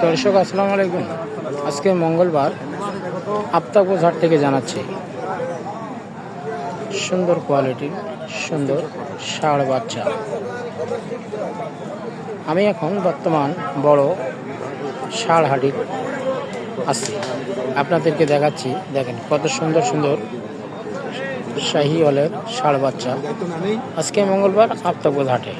দর্শক আসসালামু আলাইকুম। আজকে মঙ্গলবার আফতাবগঞ্জ হাট থেকে জানাচ্ছি সুন্দর কোয়ালিটির সুন্দর ষাঁড় বাচ্চা। আমি এখন বর্তমান বড় ষাঁড় হাটে আছি, আপনাদেরকে দেখাচ্ছি। দেখেন কত সুন্দর সুন্দর শাহিওয়ালের ষাঁড় বাচ্চা আজকে মঙ্গলবার আফতাবগঞ্জ হাটে।